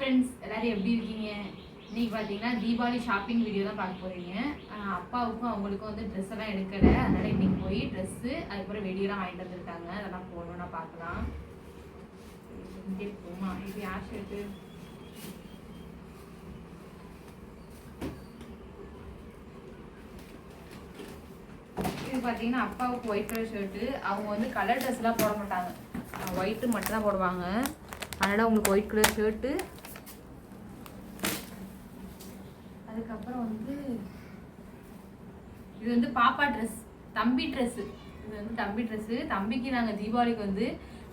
Friends, எல்லாரும் எப்படி இருக்கீங்க? இன்னைக்கு பார்த்தீங்கன்னா தீபாவளி ஷாப்பிங் வீடியோ தான் பார்க்க போறீங்க. அப்பாவுக்கும் அவங்களுக்கும் வந்து ட்ரெஸ் எல்லாம் எடுக்கலை, அதனால இன்னைக்கு போய் ட்ரெஸ்ஸு அதுக்கப்புறம் வெடியெல்லாம் வாங்கிட்டு வந்திருக்காங்க. அதெல்லாம் போகணும்னா பார்க்கலாம். இங்கே போமா, இது யார் ஷர்ட்டு? இது பார்த்தீங்கன்னா அப்பாவுக்கு ஒயிட் கலர் ஷர்ட்டு. அவங்க வந்து கலர் ட்ரெஸ்லாம் போட மாட்டாங்க, ஒயிட்டு மட்டும் தான் போடுவாங்க. அதனால் உங்களுக்கு ஒயிட் கலர் ஷர்ட்டு. அதுக்கப்புறம் வந்து இது வந்து பாப்பா ட்ரெஸ், தம்பி ட்ரெஸ்ஸு. இது வந்து தம்பி ட்ரெஸ்ஸு. தம்பிக்கு நாங்கள் தீபாவளிக்கு வந்து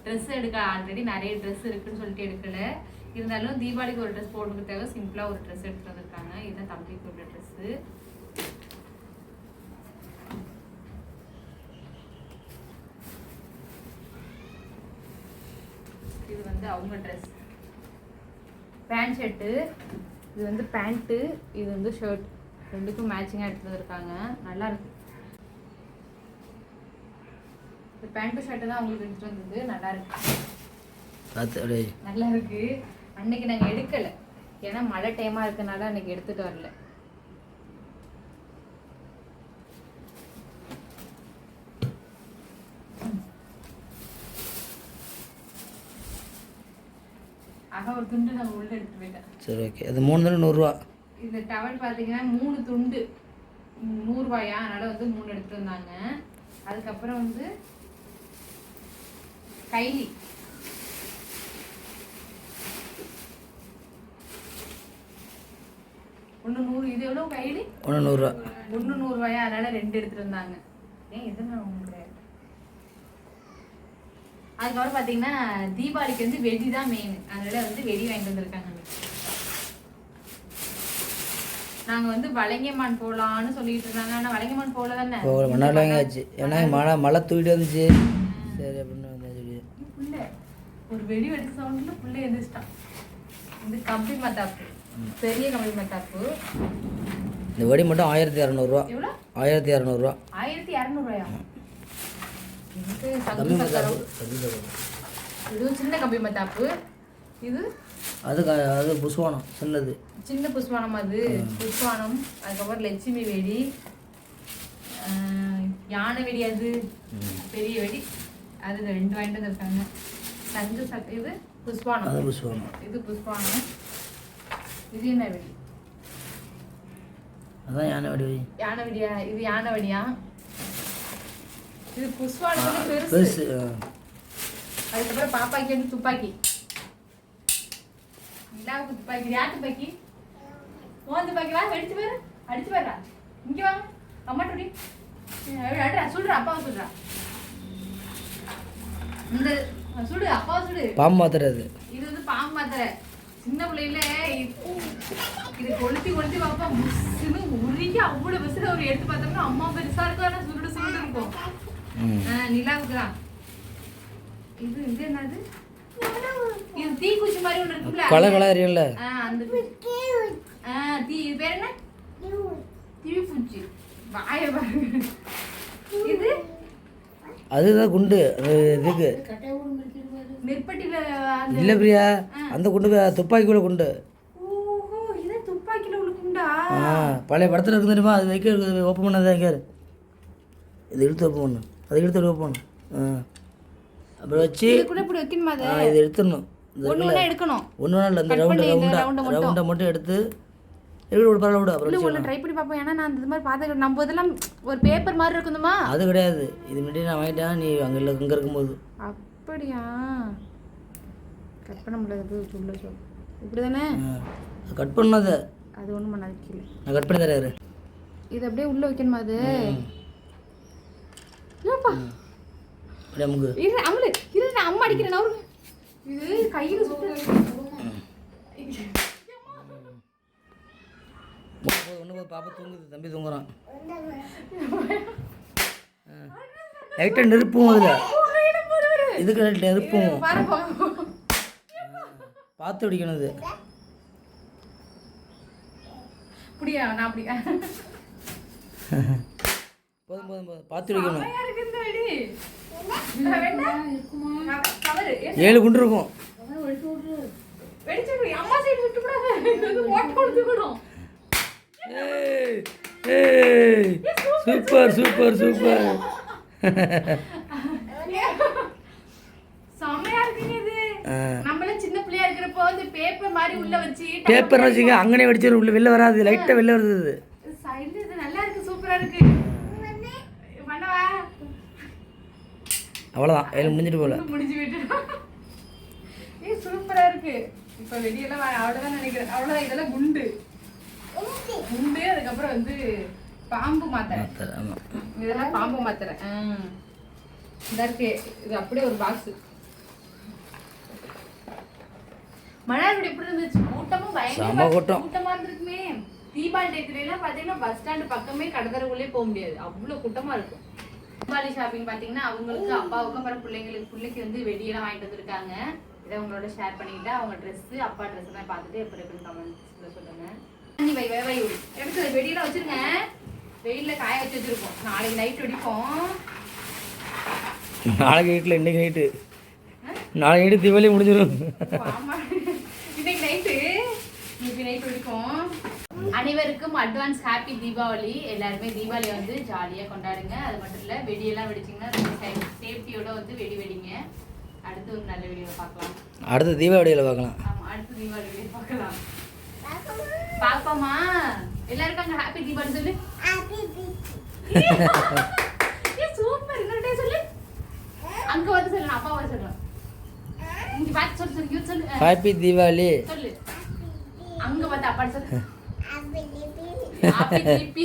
ட்ரெஸ் எடுக்க ஆல்ரெடி நிறைய ட்ரெஸ் இருக்குன்னு சொல்லிட்டு எடுக்கலை. இருந்தாலும் தீபாவளிக்கு ஒரு ட்ரெஸ் போடுறதுக்காக சிம்பிளாக ஒரு ட்ரெஸ் எடுத்துகிட்டு வந்திருக்காங்க. இதுதான் தம்பிக்கு ஒரு ட்ரெஸ்ஸு. இது வந்து அவங்க ட்ரெஸ், பேண்ட் ஷர்ட்டு. இது வந்து பேண்ட்டு, இது வந்து ஷர்ட். ரெண்டுக்கும் மேட்சிங்காக எடுத்துகிட்டு வந்திருக்காங்க. நல்லா இருக்கு. இந்த பேண்ட்டு ஷர்ட்டு தான் அவங்களுக்கு எடுத்துகிட்டு வந்தது. நல்லா இருக்கு, நல்லா இருக்கு. அன்னைக்கு நாங்கள் எடுக்கலை, ஏன்னா மழை டைமாக இருக்கனால அன்னைக்கு எடுத்துகிட்டு வரல. ஒரு துண்டு நான் உள்ள எடுத்து போயிட்டேன். சரி, ஓகே. அது 3 தானே 100 ரூபா. இந்த டவல் பார்த்தீங்கன்னா 3 துண்டு 100 ரூபாயா, அதனால வந்து 3 எடுத்துட்டு வந்தாங்க. அதுக்கப்புறம் வந்து கைலி, ஒன்று 100. இது எவ்வளோ கைலி? 100 ரூபா. 100 ரூபாயா, அதனால 2 எடுத்துட்டு வந்தாங்க. ஏன் எதுனா உங்களுக்கு? அதுக்கப்புறம் பார்த்தீங்கன்னா தீபாவளிக்கு வந்து வெடி தான் மெயின், அதனால வந்து வெடி வாங்கிட்டு வந்திருக்காங்க. நாங்கள் வந்து வலங்கைமான் போகலான்னு சொல்லிட்டு இருந்தாங்க, ஆனால் வலங்கைமான் போகல தானே, மணல் வாங்கியாச்சு. ஏன்னா மழை தூக்கிட்டு வந்துச்சு. சரி அப்படின்னு புள்ள ஒரு வெடி வெடிச்ச சவுண்டில் புள்ள எழுந்திரிச்சிட்டான். இது கம்பி மத்தாப்பு, பெரிய கம்பி மத்தாப்பு. இந்த வெடி மட்டும் 1200 ரூபா. எவ்வளோ? 1200 ரூபா. 1200 ரூபாயா? இது சின்ன கம்பி மத்தாப்பு. இது அது புஷ்வானம், சின்னது சின்ன புஷ்வானம். அது புஷ்வானம். அதுக்கப்புறம் லட்சுமி வெடி, யானை வெடி, அது பெரிய வெடி. அது 2 வாங்கிட்டு வந்திருக்காங்க. தங்க சட்டை. இது புஷ்வானம், இது புஷ்வானம். இது என்ன வெடி? அதான் யானை வெடி. யானை வெடியா? இது யானை வெடியா? இது புஷ்வானத்துக்கு பெருசு. அதுக்கப்புறம் பாப்பாக்கு வந்து துப்பாக்கி. நிலாவுக்கு துப்பாக்கி. யார் துப்பாக்கி? ஓன் துப்பாக்கி. வா, வெடிச்சு பாரு, அடிச்சு பாருடா. இங்க வாங்க, அம்மாட்டி அடிடா. சொல்றா, அப்பாவை சொல்றா. இந்த சுடு, அப்பாவை சுடு. பாம்பு மாத்துறது. இது வந்து பாம்பு மாத்திரை. சின்ன பிள்ளையில இது கொளுத்தி கொளுத்தி பாப்பா முசுன்னு உருகி அவ்வளோ விசில ஒரு எடுத்து பார்த்தோம்னா அம்மா பெருசா இருக்கும், ஆனால் சுருடு சுருடு இருக்கும். நிலாவுக்கு தான் இது. இது என்னது? இது தீக்குச்சி மாதிரி ஒன்று இருக்குல்ல, கலர் கலர் இல்ல, அந்த தீ. இது பேர் என்ன? தீக்குச்சி. வாய பாருங்க. இது அதுதான் குண்டு. இதுக்கு நெற்பட்டியில இல்ல பிரியா, அந்த குண்டு துப்பாக்கிக்குள்ள குண்டு. ஓஹோ, இது துப்பாக்கில உள்ள குண்டா? பழைய படத்துல இருக்கு தெரியுமா? அது வைக்க ஓப்பன் பண்ணாதான் எங்க இது எடுத்து ஓப்பன் பண்ணு, அதை எடுத்து ஓப்பன் பண்ணு. அப்புறம் வச்சு இப்படி வைக்கணுமா? இதை எடுத்துடணும். எடுக்கணும். ஒன்று இல்லை, இந்த ரவுண்டை மட்டும் எடுத்து விடு, பரவாயில்ல விடு. அப்புறம் ட்ரை பண்ணி பார்ப்போம். ஏன்னா நான் இந்த மாதிரி பார்த்து நம்ம இதெல்லாம் ஒரு பேப்பர் மாதிரி இருக்குதுமா. அது கிடையாது, இது முன்னாடி நான் வாங்கிட்டேன். நீ அங்கே இல்லை, அங்கே இருக்கும்போது. அப்படியா? கட் பண்ண முடியாது. சொல்ல சொல் இப்படி தானே கட் பண்ணாத. அது ஒன்றும் பண்ணாது, கீழே நான் கட் பண்ணி தரேன். இது அப்படியே உள்ளே வைக்கணுமா? அது ஏப்பா நமக்கு இது அம்மு, இது நான் அம்மா அடிக்கிறேன். அவரு இது கையில் சுட்டு ஒன்று பாப்பா தூங்குது, தம்பி தூங்குறான். லைட்டாக நெருப்பும் அதில். இதுக்கு நெருப்பும் பார்த்து பிடிக்கணும். இது அப்படியா? நான் அப்படியா? போதும் போதும் போதும், பார்த்து பிடிக்கணும். 7 குண்டு இருக்கும். வெடிச்சு அம்மா சைடு போட்டு கொடுத்துக்கணும். ஏய் ஏய் சூப்பர் சூப்பர் சூப்பர். செமையா இருக்குங்க இது. நம்மள சின்ன பிள்ளையா இருக்கிறப்போ இந்த பேப்பர் மாதிரி உள்ள வச்சு பேப்பர் வச்சுக்க அங்கனே வெடிச்சு உள்ள வெளில வராது, லைட்டா வெளில வருது. சைடுல இது நல்லா இருக்கு, சூப்பரா இருக்கு. பண்ணவா? அவ்வளோதான், வேலை முடிஞ்சிட்டு போல. முடிஞ்சு விட்டு. சூப்பரா இருக்கு. இப்ப வெளியெல்லாம் அவ்வளவுதான் நினைக்கிறேன். அவ்வளவுதான். இதெல்லாம் குண்டு குண்டு. அதுக்கப்புறம் வந்து பாம்பு மாத்திரை. இதெல்லாம் பாம்பு மாத்திரை. இதா இருக்கு. இது அப்படியே ஒரு பாக்ஸ். மணார்குடி எப்படி இருந்துச்சு? கூட்டமும் பயங்கரமா கூட்டமா இருந்திருக்குமே. தீபாவளி டேட்ல எல்லாம் பாத்தீங்கன்னா பஸ் ஸ்டாண்ட் பக்கமே கடற்கரைக்குள்ளே போக முடியாது, அவ்வளவு கூட்டமா இருக்கும். தீபாவளி ஷாப்பிங் பாத்தீங்கன்னா அவங்களுக்கு அப்பாவுக்கும் அப்புறம் பிள்ளைக்கு வந்து வெடியெல்லாம் வாங்கிட்டு வந்திருக்காங்க. இதை உங்களோட ஷேர் பண்ணிக்கிட்டு அவங்க ட்ரெஸ் அப்பா ட்ரெஸ் எல்லாம் பார்த்துட்டு எப்படி இருக்குன்னு கமெண்ட்ஸ்ல சொல்லுங்க. வை வை வை எடுத்து வெடியெல்லாம் வச்சிருங்க. வெயில்ல காய வச்சு வச்சிருக்கோம். நாளைக்கு நைட் வெடிப்போம். நாளைக்கு நைட்டில் இன்னைக்கு நைட்டு நாளைக்கு நைட்டு தீபாவளி முடிஞ்சிடும். இன்னைக்கு நைட் வெடிப்போம். அனைவருக்கும் அட்வான்ஸ் ஹாப்பி தீபாவளி. எல்லாருமே தீபாவளியை வந்து ஜாலியாக கொண்டாடுங்க. அது மட்டும் இல்லை, வெடியெல்லாம் வெடிச்சிங்கன்னா சேஃப்டியோட வந்து வெடிங்க. அடுத்து ஒரு நல்ல வீடியோவில் பார்க்கலாம். அடுத்த தீபாவளியில் பார்க்கலாம். ஆமாம், அடுத்த தீபாவளி பார்க்கலாம். பார்ப்போமா? எல்லாருக்கும் அங்கே ஹாப்பி தீபாவளி சொல்லு. சூப்பர். இன்னொரு சொல்லு. அங்கே வந்து சொல்லணும், அப்பா வந்து சொல்லணும். இங்க பார்த்து சொல்லு சொல்லு. ஹாப்பி தீபாவளி சொல்லு. அங்க பார்த்து அப்பா சொல்லு. ஹாப்பி தீபாவளி.